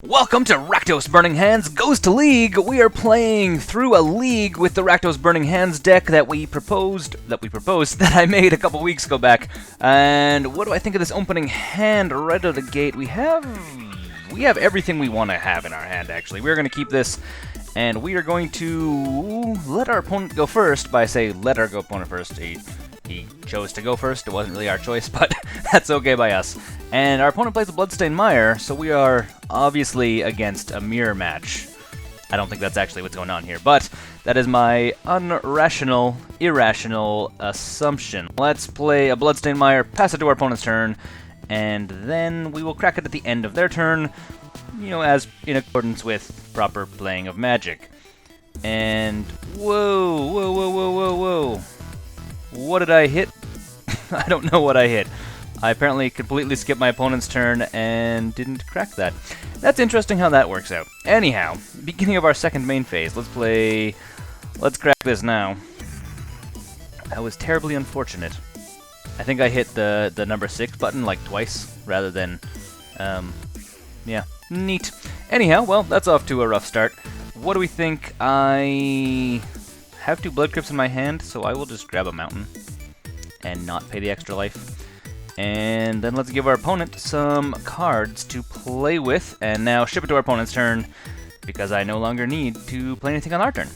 Welcome to Rakdos Burning Hands Goes to League! We are playing through a league with the Rakdos Burning Hands deck that I made a couple weeks ago back. And what do I think of this opening hand right out of the gate? We have everything we want to have in our hand, actually. We're going to keep this, and we are going to let our opponent go first. By say, let our opponent first. He chose to go first. It wasn't really our choice, but that's okay by us. And our opponent plays the Bloodstained Mire, so we are obviously against a mirror match. I don't think that's actually what's going on here, but that is my irrational assumption. Let's play a Bloodstained Mire, pass it to our opponent's turn, and then we will crack it at the end of their turn, you know, as in accordance with proper playing of Magic. And whoa. What did I hit? I don't know what I hit. I apparently completely skipped my opponent's turn and didn't crack that. That's interesting how that works out. Anyhow, beginning of our second main phase. Let's crack this now. That was terribly unfortunate. I think I hit the number 6 button like twice rather than, yeah, neat. Anyhow, well, that's off to a rough start. What do we think? I have 2 Blood Crypts in my hand, so I will just grab a mountain and not pay the extra life. And then let's give our opponent some cards to play with, and now ship it to our opponent's turn, because I no longer need to play anything on our turn.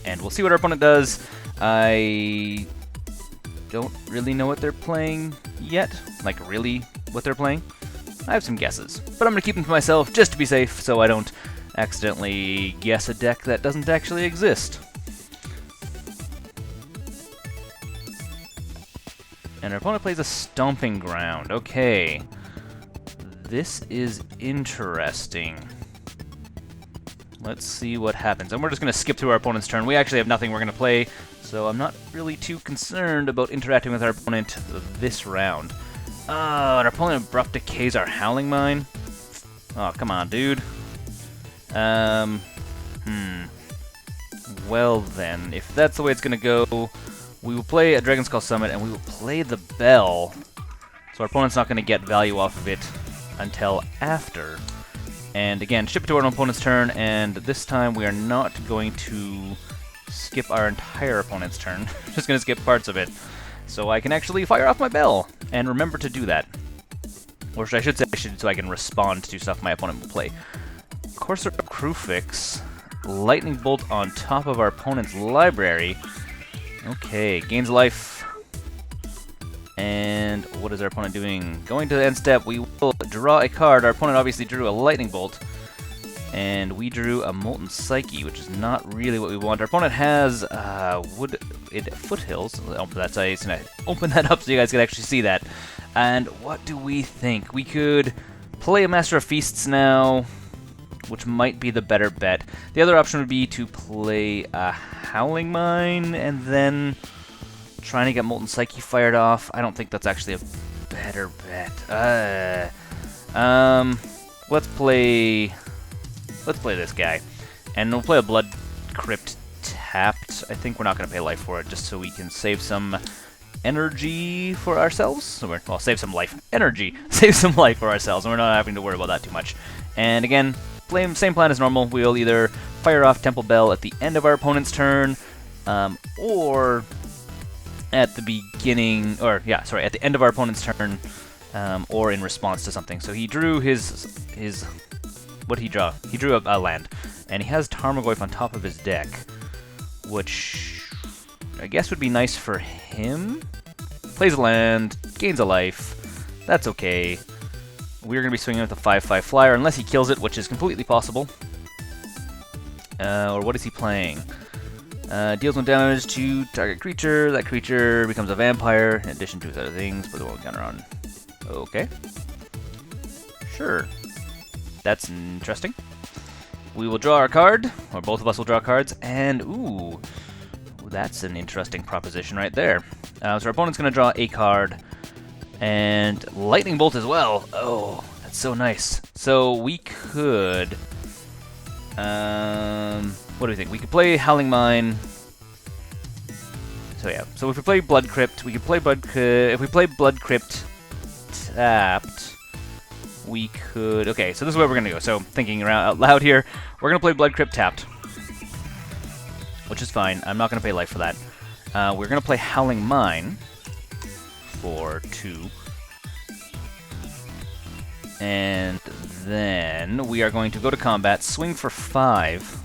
And we'll see what our opponent does. I don't really know what they're playing yet, like really what they're playing. I have some guesses, but I'm going to keep them to myself just to be safe, so I don't accidentally guess a deck that doesn't actually exist. And our opponent plays a Stomping Ground. Okay. This is interesting. Let's see what happens. And we're just going to skip through our opponent's turn. We actually have nothing we're going to play, so I'm not really too concerned about interacting with our opponent this round. Our opponent abrupt decays our Howling Mine. Oh, come on, dude. Well then, if that's the way it's going to go, we will play a Dragonskull Summit, and we will play the Bell, so our opponent's not going to get value off of it until after. And again, ship it to our opponent's turn, and this time we are not going to skip our entire opponent's turn. Just going to skip parts of it, so I can actually fire off my Bell, and remember to do that. Or I should say, so I can respond to stuff my opponent will play. Courser Crewfix, Lightning Bolt on top of our opponent's library. Okay, gains life. And what is our opponent doing? Going to the end step, we will draw a card. Our opponent obviously drew a Lightning Bolt. And we drew a Molten Psyche, which is not really what we want. Our opponent has Foothills. That's how he's going to open that up so you guys can actually see that. And what do we think? We could play a Master of Feasts now, which might be the better bet. The other option would be to play a Howling Mine and then trying to get Molten Psyche fired off. I don't think that's actually a better bet. Let's play this guy, and we'll play a Blood Crypt tapped. I think we're not going to pay life for it, just so we can save some energy for ourselves. Well, save some life. Energy. Save some life for ourselves, and we're not having to worry about that too much. And again, same plan as normal. We'll either fire off Temple Bell at the end of our opponent's turn, or at the beginning, at the end of our opponent's turn, or in response to something. So he drew his what did he draw? He drew a land, and he has Tarmogoyf on top of his deck, which I guess would be nice for him. Plays a land, gains a life. That's okay. We're going to be swinging with a 5/5 flyer, unless he kills it, which is completely possible. Or what is he playing? Deals 1 damage to target creature. That creature becomes a vampire, in addition to his other things, put the 1 counter on. Okay. Sure. That's interesting. We will draw our card, or both of us will draw cards, and ooh, that's an interesting proposition right there. So our opponent's going to draw a card, and Lightning Bolt as well. Oh, that's so nice. So we could, what do we think? We could play Howling Mine. So yeah, so if we play Blood Crypt, we could play if we play Blood Crypt tapped, we could... Okay, so this is where we're going to go. So, thinking around out loud here, we're going to play Blood Crypt tapped, which is fine. I'm not going to pay life for that. We're going to play Howling Mine for 2. And then we are going to go to combat, swing for 5.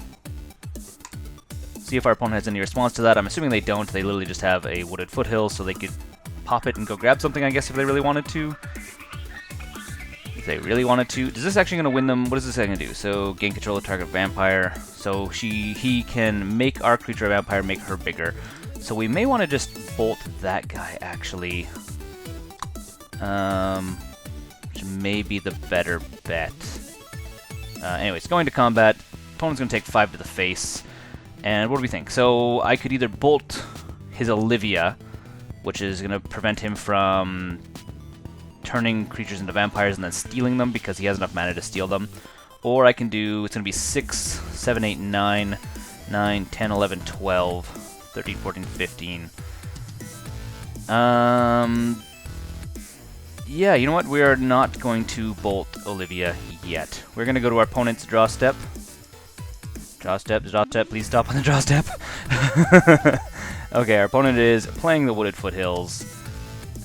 See if our opponent has any response to that. I'm assuming they don't. They literally just have a wooded foothill, so they could pop it and go grab something, I guess, if they really wanted to. If they really wanted to. Is this actually going to win them? What is this going to do? So, gain control of target vampire. So he can make our creature a vampire, make her bigger. So we may want to just bolt that guy, actually. Which may be the better bet. Anyways, going to combat. Opponent's going to take 5 to the face. And what do we think? So I could either bolt his Olivia, which is going to prevent him from turning creatures into vampires and then stealing them because he has enough mana to steal them. Or I can do, it's going to be 6, 7, 8, 9, 9, 10, 11, 12, 13, 14, 15. Yeah, you know what? We are not going to bolt Olivia yet. We're going to go to our opponent's draw step. Draw step, please stop on the draw step. Okay, our opponent is playing the Wooded Foothills,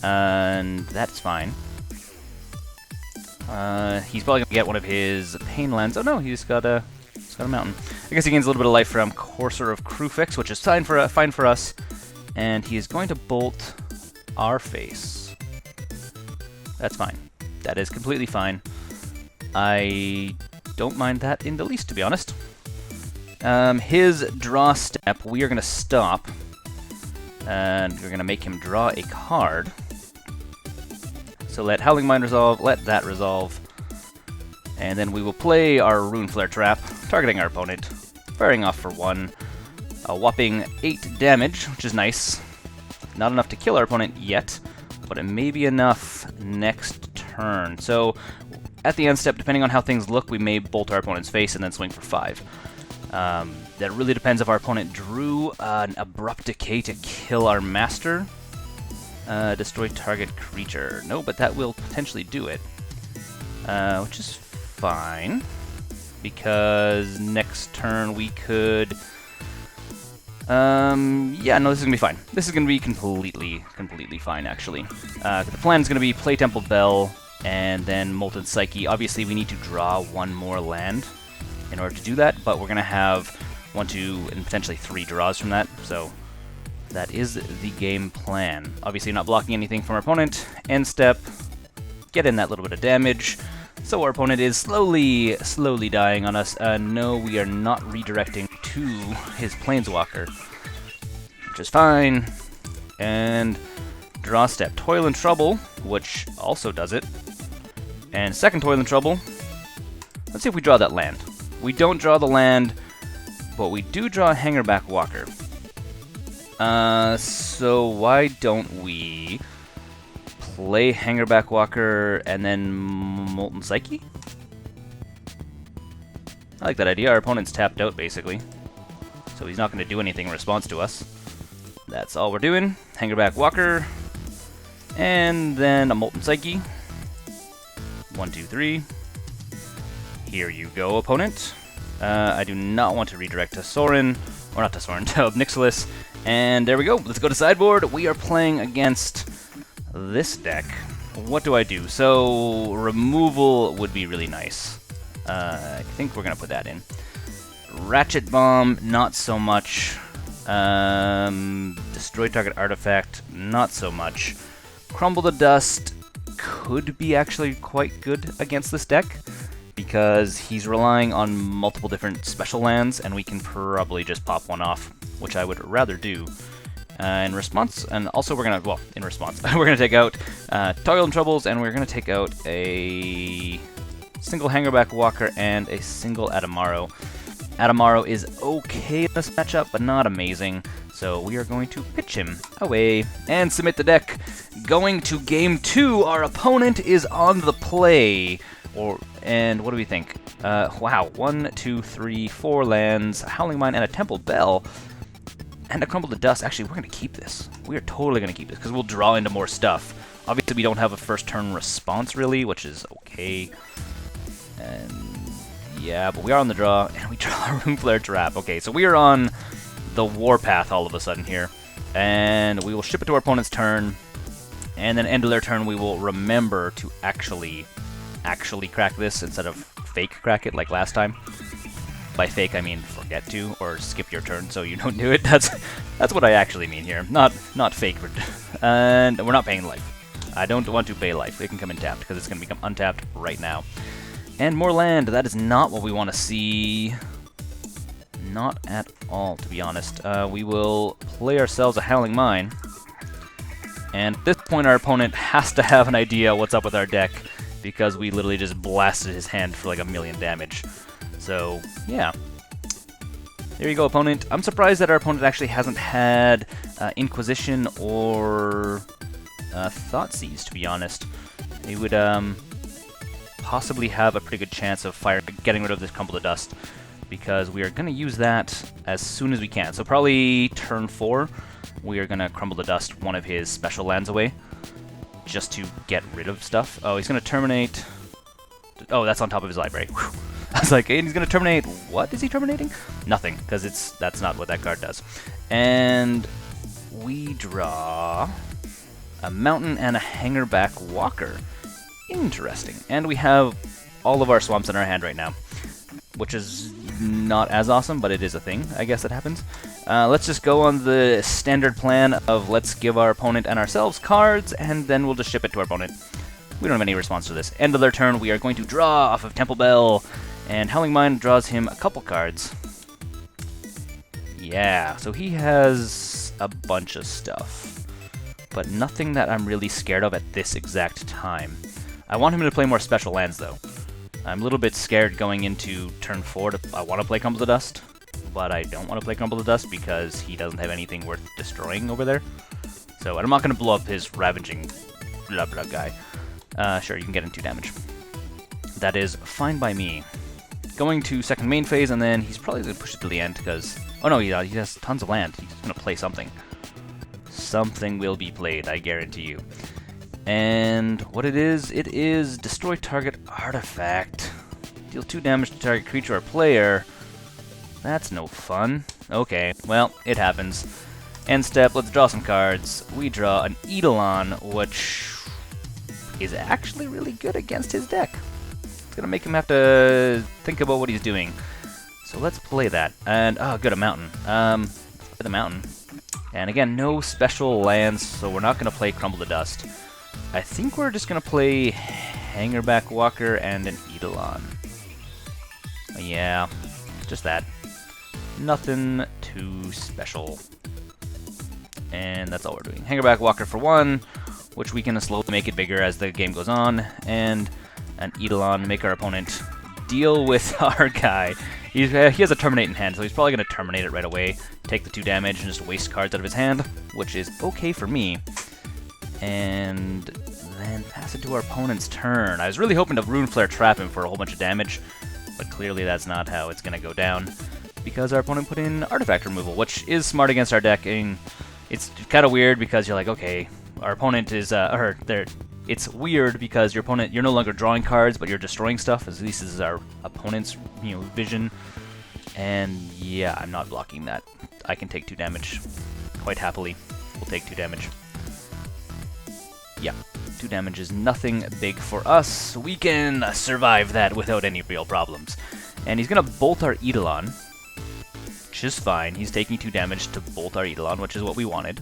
and that's fine. He's probably going to get one of his Pain Lands. Oh no, he's got a mountain. I guess he gains a little bit of life from Courser of Crufix, which is fine for us. And he is going to bolt our face. That's fine. That is completely fine. I don't mind that in the least, to be honest. His draw step, we are going to stop. And we're going to make him draw a card. So let Howling Mine resolve, let that resolve. And then we will play our Rune Flare Trap, targeting our opponent, firing off for 1. A whopping 8 damage, which is nice. Not enough to kill our opponent yet, but it may be enough next turn. So at the end step, depending on how things look, we may bolt our opponent's face and then swing for 5. That really depends if our opponent drew an Abrupt Decay to kill our master. Destroy target creature. No, but that will potentially do it. Which is fine. Because next turn we could... yeah, no, this is going to be fine. This is going to be completely fine, actually. The plan is going to be play Temple Bell, and then Molten Psyche. Obviously, we need to draw 1 more land in order to do that, but we're going to have 1, 2, and potentially 3 draws from that, so that is the game plan. Obviously, not blocking anything from our opponent. End step, get in that little bit of damage. So our opponent is slowly dying on us. No, we are not redirecting to his Planeswalker, which is fine. And draw step, Toil and Trouble, which also does it. And second Toil and Trouble. Let's see if we draw that land. We don't draw the land, but we do draw a Hangarback Walker. So why don't we play Hangarback Walker and then Molten Psyche? I like that idea. Our opponent's tapped out, basically. So he's not going to do anything in response to us. That's all we're doing. Hangarback Walker. And then a Molten Psyche. 1, 2, 3. Here you go, opponent. I do not want to redirect to Sorin. Or not to Sorin, to Obnixilis. And there we go. Let's go to sideboard. We are playing against this deck. What do I do? So, removal would be really nice. I think we're going to put that in. Ratchet Bomb, not so much. Destroy target artifact, not so much. Crumble the Dust could be actually quite good against this deck, because he's relying on multiple different special lands, and we can probably just pop one off, which I would rather do. In response, and also we're gonna, well, in response, we're gonna take out Toil and Troubles, and we're gonna take out a single Hangarback Walker and a single Adamaro. Adamaro is okay in this matchup, but not amazing, so we are going to pitch him away and submit the deck. Going to game 2, our opponent is on the play. And what do we think? Wow, 1, 2, 3, 4 lands, a Howling Mine, and a Temple Bell. And a Crumble to Dust. Actually, we're going to keep this. We are totally going to keep this, because we'll draw into more stuff Obviously, we don't have a first turn response, really, which is okay. And yeah, but we are on the draw, and we draw a Runeflare Trap. Okay, so we are on the warpath all of a sudden here. And we will ship it to our opponent's turn, and then end of their turn we will remember to actually crack this instead of fake crack it like last time. By fake I mean forget to, or skip your turn so you don't do it. That's what I actually mean here, not fake. And we're not paying life. I don't want to pay life. It can come in tapped because it's going to become untapped right now. And more land. That is not what we want to see. Not at all, to be honest. We will play ourselves a Howling Mine. And at this point, our opponent has to have an idea what's up with our deck, because we literally just blasted his hand for like 1,000,000 damage. So, yeah. There you go, opponent. I'm surprised that our opponent actually hasn't had Inquisition or Thoughtseize, to be honest. He would possibly have a pretty good chance of getting rid of this Crumble to Dust, because we are going to use that as soon as we can. So probably turn 4, we are going to Crumble to Dust one of his special lands away, just to get rid of stuff. Oh, he's going to terminate... Oh, that's on top of his library. Whew. I was like, hey, he's going to terminate... What is he terminating? Nothing, because that's not what that card does. And we draw a Mountain and a Hangarback Walker. Interesting. And we have all of our swamps in our hand right now, which is not as awesome, but it is a thing, I guess, that happens. Let's just go on the standard plan of let's give our opponent and ourselves cards, and then we'll just ship it to our opponent. We don't have any response to this. End of their turn, we are going to draw off of Temple Bell, and Howling Mine draws him a couple cards. Yeah, so he has a bunch of stuff, but nothing that I'm really scared of at this exact time. I want him to play more special lands, though. I'm a little bit scared going into turn 4. I want to play Crumble to Dust, but I don't want to play Crumble to Dust because he doesn't have anything worth destroying over there. So I'm not going to blow up his Ravaging blah blah guy. Sure, you can get in 2 damage. That is fine by me. Going to second main phase, and then he's probably going to push it to the end because... Oh no, he has tons of land. He's going to play something. Something will be played, I guarantee you. And what it is destroy target artifact. Deal 2 damage to target creature or player. That's no fun. Okay, well, it happens. End step, let's draw some cards. We draw an Eidolon, which is actually really good against his deck. It's gonna make him have to think about what he's doing. So let's play that. And, oh, good, a mountain. Let's play the mountain. And again, no special lands, so we're not gonna play Crumble to Dust. I think we're just going to play Hangarback Walker and an Eidolon. Yeah, just that. Nothing too special. And that's all we're doing. Hangarback Walker for 1, which we can slowly make it bigger as the game goes on. And an Eidolon, make our opponent deal with our guy. He has a Terminate in hand, so he's probably going to terminate it right away. Take the 2 damage and just waste cards out of his hand, which is okay for me. And then pass it to our opponent's turn. I was really hoping to Runeflare Trap him for a whole bunch of damage, but clearly that's not how it's going to go down, because our opponent put in artifact removal, which is smart against our deck. And it's kind of weird because you're like, okay, our opponent is, it's weird because your opponent, you're no longer drawing cards, but you're destroying stuff. At least this is our opponent's, vision. And yeah, I'm not blocking that. I can take 2 damage quite happily. We'll take 2 damage. Yeah, 2 damage is nothing big for us. We can survive that without any real problems. And he's going to bolt our Eidolon, which is fine. He's taking 2 damage to bolt our Eidolon, which is what we wanted.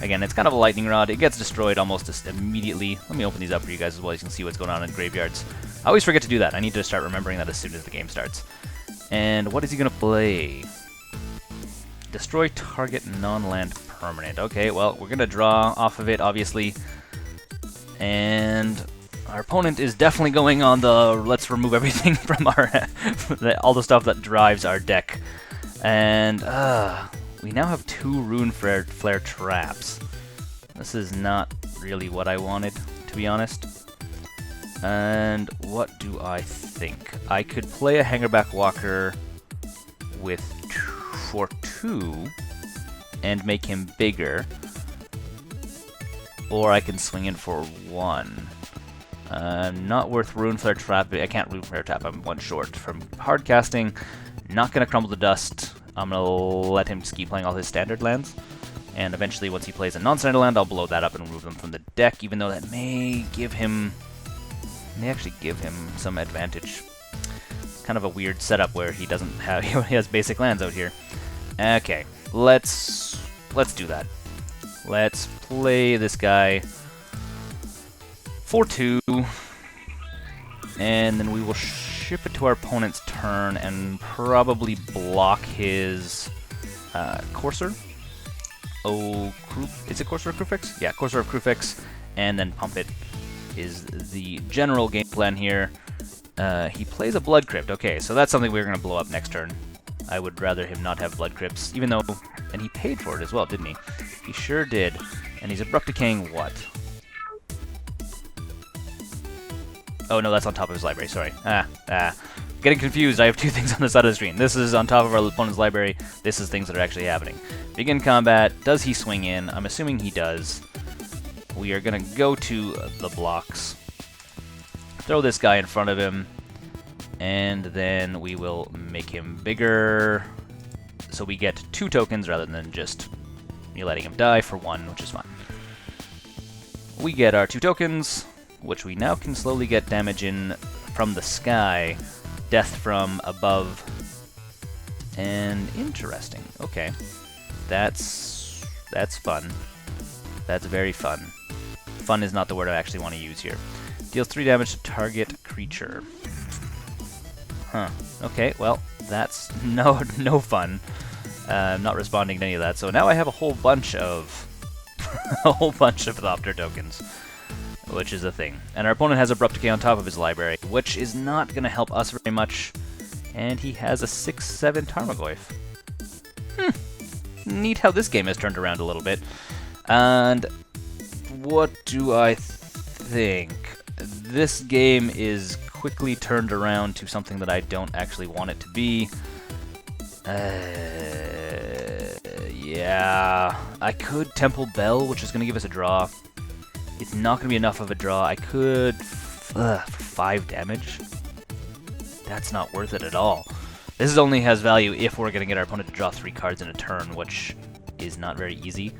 Again, it's kind of a lightning rod. It gets destroyed almost immediately. Let me open these up for you guys as well. You can see what's going on in graveyards. I always forget to do that. I need to start remembering that as soon as the game starts. And what is he going to play? Destroy target non-land permanent. Okay, well, we're going to draw off of it, obviously. And our opponent is definitely going on the let's remove everything from our all the stuff that drives our deck. And we now have 2 Runeflare Traps. This is not really what I wanted, to be honest. And what do I think? I could play a Hangarback Walker for 2 and make him bigger. or I can swing in for 1. Not worth Rune Flare Trap. I can't Rune Flare Trap. I'm 1 short from hard casting. Not gonna Crumble the Dust. I'm gonna let him keep playing all his standard lands. And eventually, once he plays a non-standard land, I'll blow that up and remove them from the deck, even though that may actually give him some advantage. Kind of a weird setup where he doesn't have, he only has basic lands out here. Okay, let's do that. Let's play this guy for 2, and then we will ship it to our opponent's turn and probably block his Courser. Is it Courser of Crufix? Yeah, Courser of Crufix, and then pump it is the general game plan here. He plays a Blood Crypt. Okay, so that's something we're going to blow up next turn. I would rather him not have Blood Crypts, even though... And he paid for it as well, didn't he? He sure did. And he's Abrupt Decaying what? Oh, no, that's on top of his library, sorry. Getting confused, I have 2 things on the side of the screen. This is on top of our opponent's library. This is things that are actually happening. Begin combat. Does he swing in? I'm assuming he does. We are going to go to the blocks. Throw this guy in front of him. And then we will make him bigger. So we get 2 tokens rather than just me letting him die for 1, which is fine. We get our 2 tokens, which we now can slowly get damage in from the sky. Death from above. And interesting. Okay. That's fun. That's very fun. Fun is not the word I actually want to use here. Deals 3 damage to target creature. Huh. Okay, well, that's no fun. I'm not responding to any of that. So now I have a whole bunch of Thopter tokens, which is a thing. And our opponent has Abrupt Decay on top of his library, which is not going to help us very much. And he has a 6/7 Tarmogoyf. Neat how this game has turned around a little bit. And what do I think? This game is quickly turned around to something that I don't actually want it to be. Yeah, I could Temple Bell, which is going to give us a draw. It's not going to be enough of a draw. I could for 5 damage. That's not worth it at all. This only has value if we're going to get our opponent to draw 3 cards in a turn, which is not very easy.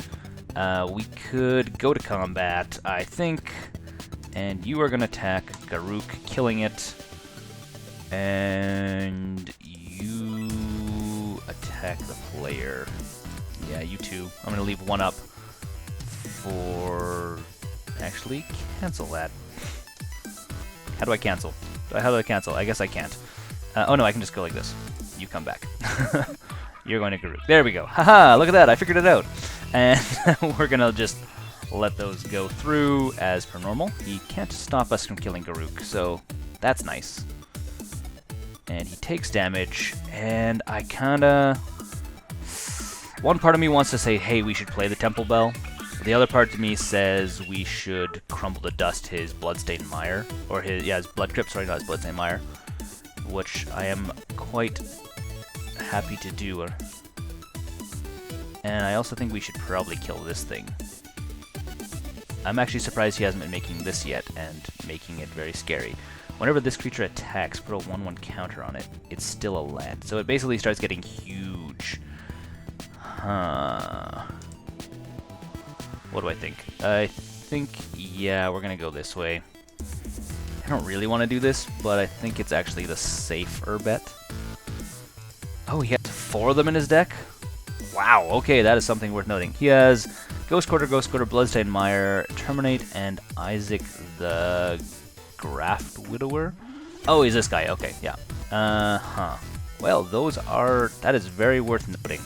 We could go to combat, I think, and you are going to attack Garruk, killing it, and you attack the player. Yeah, you too. I'm going to leave 1 up for... Actually, cancel that. How do I cancel? How do I cancel? I guess I can't. Oh no, I can just go like this. You come back. You're going to Garruk. There we go. Haha, look at that. I figured it out. And we're going to just let those go through as per normal. He can't stop us from killing Garruk, so that's nice. And he takes damage, and I kinda... One part of me wants to say, hey, we should play the Temple Bell. The other part to me says we should crumble to dust his Bloodstained Mire, or his Blood Crypt, sorry, not his Bloodstained Mire, which I am quite happy to do. And I also think we should probably kill this thing. I'm actually surprised he hasn't been making this yet, and making it very scary. Whenever this creature attacks, put a 1/1 counter on it. It's still a land, so it basically starts getting huge. Huh. What do I think? I think, yeah, we're gonna go this way. I don't really want to do this, but I think it's actually the safer bet. Oh, he has 4 of them in his deck? Wow, okay, that is something worth noting. He has Ghost Quarter, Bloodstained Mire, Terminate, and Isaac the Graft Widower? Oh, he's this guy, okay, yeah. Well, that is very worth noting.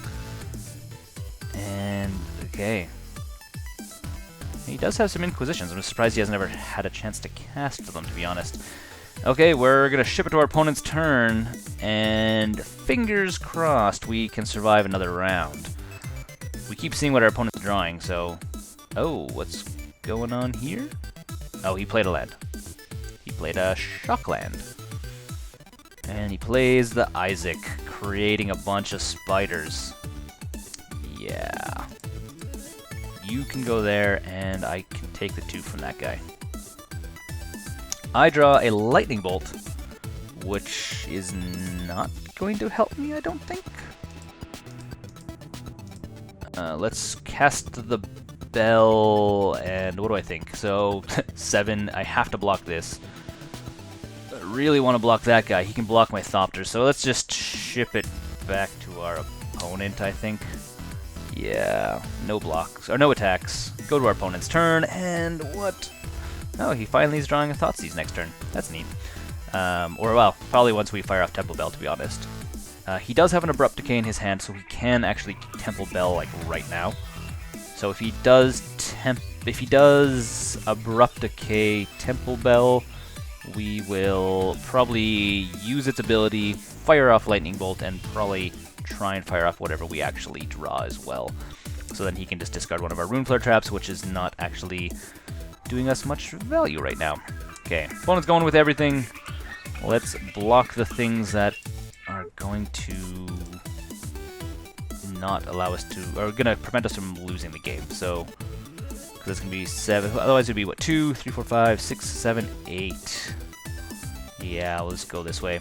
And, okay. He does have some Inquisitions. I'm surprised he hasn't ever had a chance to cast them, to be honest. Okay, we're going to ship it to our opponent's turn, and fingers crossed we can survive another round. We keep seeing what our opponent's drawing, so... Oh, what's going on here? Oh, he played a land. He played a Shock Land. And he plays the Isaac, creating a bunch of spiders. Yeah. you can go there, and I can take the 2 from that guy. I draw a Lightning Bolt, which is not going to help me, I don't think. Let's cast the Bell, and what do I think? So, 7, I have to block this. I really want to block that guy. He can block my Thopter, so let's just ship it back to our opponent, I think. Yeah, no blocks, or no attacks. Go to our opponent's turn, and what? Oh, he finally is drawing a Thoughtseize next turn. That's neat. Or, well, probably once we fire off Temple Bell, to be honest. He does have an Abrupt Decay in his hand, so he can actually Temple Bell, like, right now. So if he does Abrupt Decay Temple Bell, we will probably use its ability, fire off Lightning Bolt, and probably try and fire off whatever we actually draw as well. So then he can just discard one of our Rune Flare traps, which is not actually doing us much value right now. Okay, opponent's going with everything. Let's block the things that are going to not allow us to, or going to prevent us from losing the game. So, because it's going to be 7, otherwise it would be, what, 2, 3, 4, 5, 6, 7, 8. Yeah, let's go this way.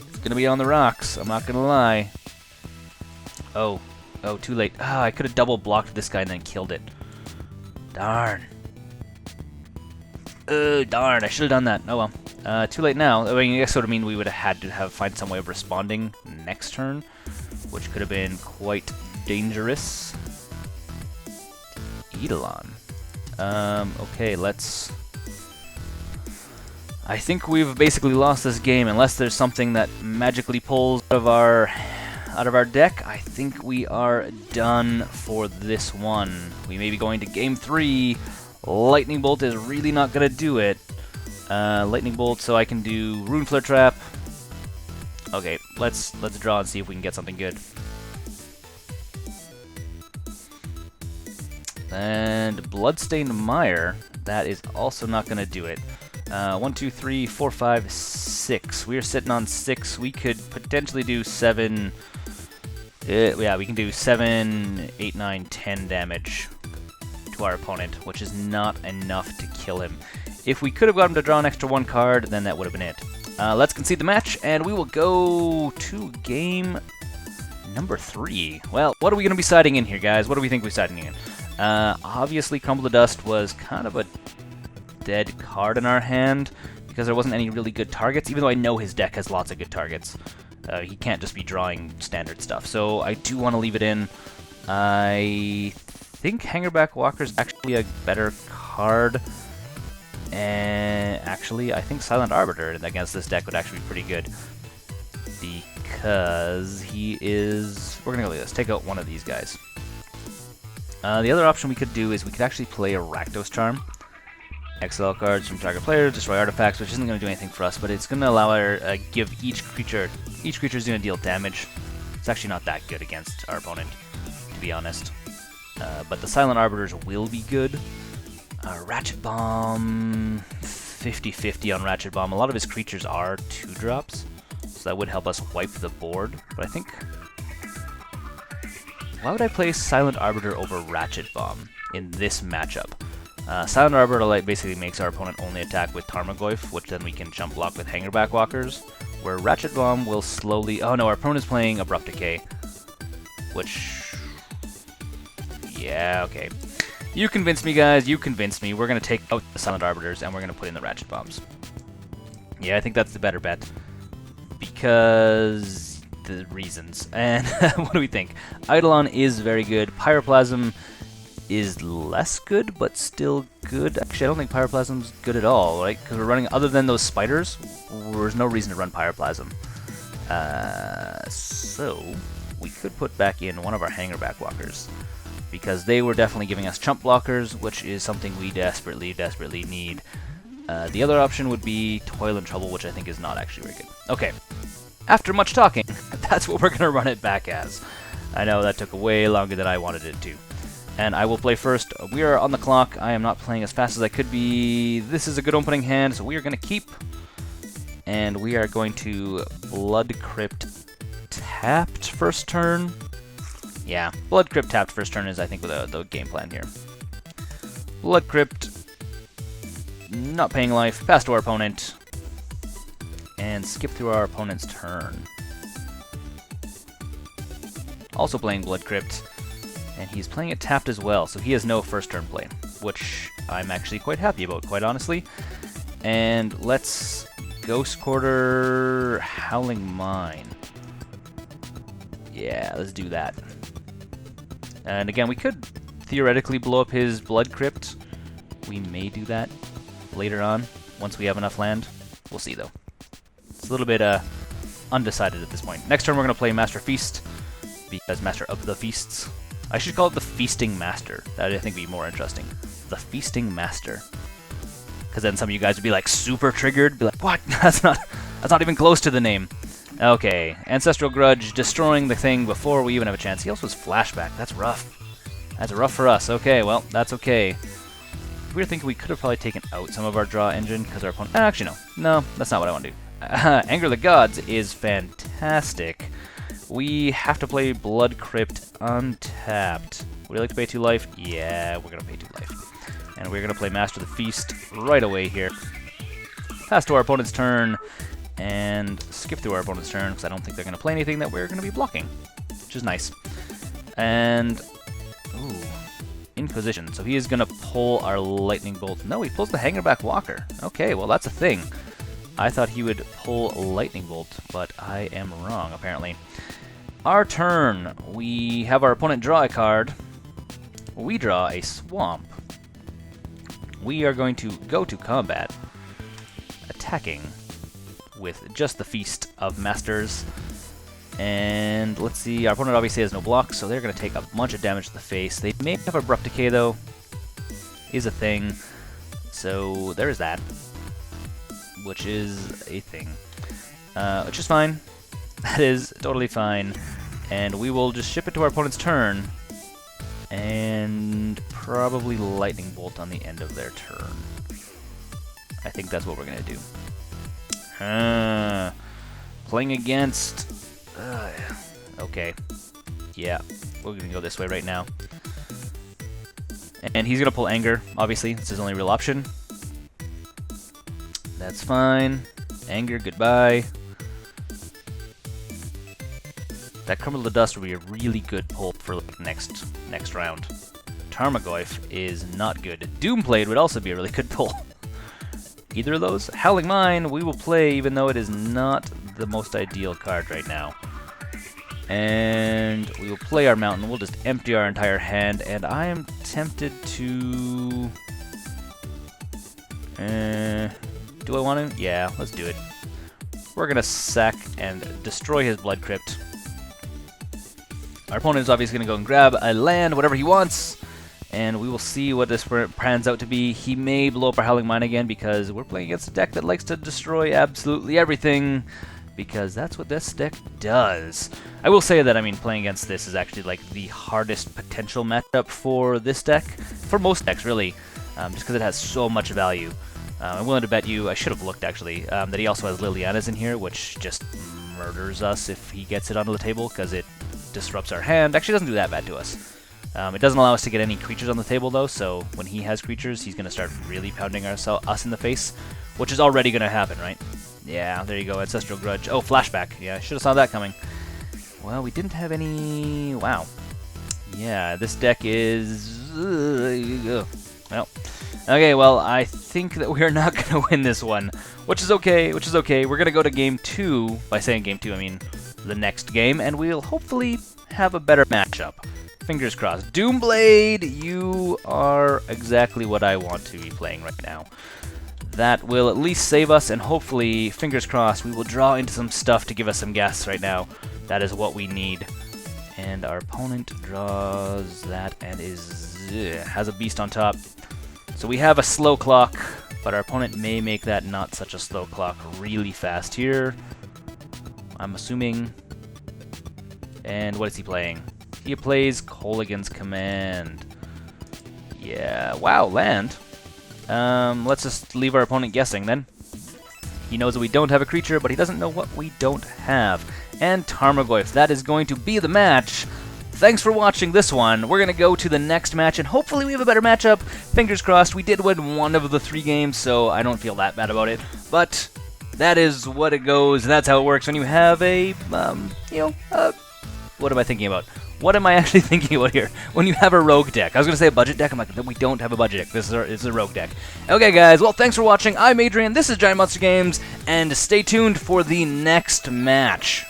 It's going to be on the rocks, I'm not going to lie. Oh, too late. Ah, I could have double blocked this guy and then killed it. Darn. Darn, I should have done that. Oh well. Too late now. I mean, I guess that would mean we would have had to find some way of responding next turn, which could have been quite dangerous. Eidolon. Okay, let's... I think we've basically lost this game unless there's something that magically pulls out of our deck. I think we are done for this one. We may be going to game 3. Lightning Bolt is really not gonna do it. Lightning Bolt, so I can do Rune Flare Trap. Okay, let's draw and see if we can get something good. And Bloodstained Mire, that is also not gonna do it. 1, 2, 3, 4, 5, 6. We are sitting on 6. We could potentially do 7. Yeah, we can do 7, 8, 9, 10 damage to our opponent, which is not enough to kill him. If we could have got him to draw an extra 1 card, then that would have been it. Let's concede the match, and we will go to game number 3. Well, what are we going to be siding in here, guys? What do we think we're siding in? Obviously, Crumble to Dust was kind of a dead card in our hand, because there wasn't any really good targets, even though I know his deck has lots of good targets. He can't just be drawing standard stuff, so I do want to leave it in. I think Hangarback Walker is actually a better card, and actually I think Silent Arbiter against this deck would actually be pretty good, because he is... We're gonna go like this, take out one of these guys. The other option we could do is we could actually play a Rakdos Charm. Exile cards from target player, destroy artifacts, which isn't going to do anything for us, but it's going to allow our give each creature is going to deal damage. It's actually not that good against our opponent, to be honest. But the Silent Arbiters will be good. Ratchet Bomb, 50-50 on Ratchet Bomb. A lot of his creatures are 2-drops, so that would help us wipe the board. But I think... Why would I play Silent Arbiter over Ratchet Bomb in this matchup? Silent Arbiter basically makes our opponent only attack with Tarmogoyf, which then we can jump block with Hangarback Walkers, where Ratchet Bomb will slowly... Oh no, our opponent's playing Abrupt Decay, which... Yeah, okay. You convinced me, guys, you convinced me. We're going to take out the Silent Arbiters, and we're going to put in the Ratchet Bombs. Yeah, I think that's the better bet, because... the reasons. And what do we think? Eidolon is very good. Pyroplasm is less good, but still good. Actually, I don't think Pyroplasm's good at all, right? Because we're running, other than those spiders, there's no reason to run Pyroplasm. So, we could put back in one of our Hangarback Walkers, because they were definitely giving us chump blockers, which is something we desperately, desperately need. The other option would be Toil and Trouble, which I think is not actually very good. Okay. After much talking, that's what we're going to run it back as. I know that took way longer than I wanted it to. And I will play first. We are on the clock. I am not playing as fast as I could be. This is a good opening hand, so we are going to keep. And we are going to Blood Crypt tapped first turn. Yeah, Blood Crypt tapped first turn is, I think, the game plan here. Blood Crypt, not paying life, pass to our opponent, and skip through our opponent's turn. Also playing Blood Crypt, and he's playing it tapped as well, so he has no first turn play, which I'm actually quite happy about, quite honestly. And let's Ghost Quarter Howling Mine. Yeah, let's do that. And again, we could theoretically blow up his Blood Crypt. We may do that later on, once we have enough land. We'll see, though. It's a little bit undecided at this point. Next turn, we're going to play Master Feast, because Master of the Feasts. I should call it the Feasting Master. That I think would be more interesting. The Feasting Master. Because then some of you guys would be like super triggered, be like, what? That's not even close to the name. Okay, Ancestral Grudge, destroying the thing before we even have a chance. He also has Flashback. That's rough. That's rough for us. Okay, well, that's okay. We were thinking we could have probably taken out some of our draw engine because our opponent... Actually, no. No, that's not what I want to do. Anger the Gods is fantastic. We have to play Blood Crypt untapped. Would you like to pay 2 life? Yeah, we're going to pay 2 life. And we're going to play Master of the Feast right away here. Pass to our opponent's turn, and skip through our opponent's turn, because I don't think they're going to play anything that we're going to be blocking, which is nice. And, ooh, Inquisition. So he is going to pull our Lightning Bolt. No, he pulls the Hangarback Walker. Okay, well, that's a thing. I thought he would pull Lightning Bolt, but I am wrong, apparently. Our turn. We have our opponent draw a card. We draw a Swamp. We are going to go to combat, attacking with just the Feast of Masters. And let's see, our opponent obviously has no blocks, so they're going to take a bunch of damage to the face. They may have Abrupt Decay, though. Is a thing. So there is that, which is a thing. Which is fine. That is totally fine. And we will just ship it to our opponent's turn. And probably Lightning Bolt on the end of their turn. I think that's what we're going to do. Playing against... okay. Yeah, we're going to go this way right now. And he's going to pull Anger, obviously. It's his only real option. That's fine. Anger, goodbye. That Crumble to Dust will be a really good pull for like, next round. Tarmogoyf is not good. Doomblade would also be a really good pull. Either of those. Howling Mine we will play even though it is not the most ideal card right now. And we will play our Mountain. We'll just empty our entire hand, and I am tempted to... do I want to? Yeah, let's do it. We're going to sack and destroy his Blood Crypt. Our opponent is obviously going to go and grab a land, whatever he wants, and we will see what this pans out to be. He may blow up our Howling Mine again because we're playing against a deck that likes to destroy absolutely everything, because that's what this deck does. I will say that, I mean, playing against this is actually like the hardest potential matchup for this deck, for most decks really, just because it has so much value. I'm willing to bet you, I should have looked actually, that he also has Liliana's in here, which just murders us if he gets it onto the table, because it disrupts our hand. Actually, doesn't do that bad to us. It doesn't allow us to get any creatures on the table, though, so when he has creatures, he's going to start really pounding us in the face, which is already going to happen, right? Yeah, there you go, Ancestral Grudge. Oh, Flashback. Yeah, I should have saw that coming. Well, we didn't have any... Wow. Yeah, this deck is... Well... Okay, well, I think that we are not going to win this one, which is okay, We're going to go to Game 2. By saying Game 2, I mean the next game, and we'll hopefully have a better matchup. Fingers crossed. Doomblade, you are exactly what I want to be playing right now. That will at least save us, and hopefully, fingers crossed, we will draw into some stuff to give us some gas right now. That is what we need. And our opponent draws that and has a beast on top. So we have a slow clock, but our opponent may make that not such a slow clock really fast here. I'm assuming. And what is he playing? He plays Kolaghan's Command. Yeah, wow, land. Let's just leave our opponent guessing then. He knows that we don't have a creature, but he doesn't know what we don't have. And Tarmogoyf, that is going to be the match. thanks for watching this one. We're going to go to the next match, and hopefully we have a better matchup. Fingers crossed. We did win one of the 3 games, so I don't feel that bad about it. But that is what it goes. That's how it works when you have a, what am I thinking about? What am I actually thinking about here? When you have a rogue deck. I was going to say a budget deck. I'm like, we don't have a budget deck. This is a rogue deck. Okay, guys. Well, thanks for watching. I'm Adrian. This is Giant Monster Games. And stay tuned for the next match.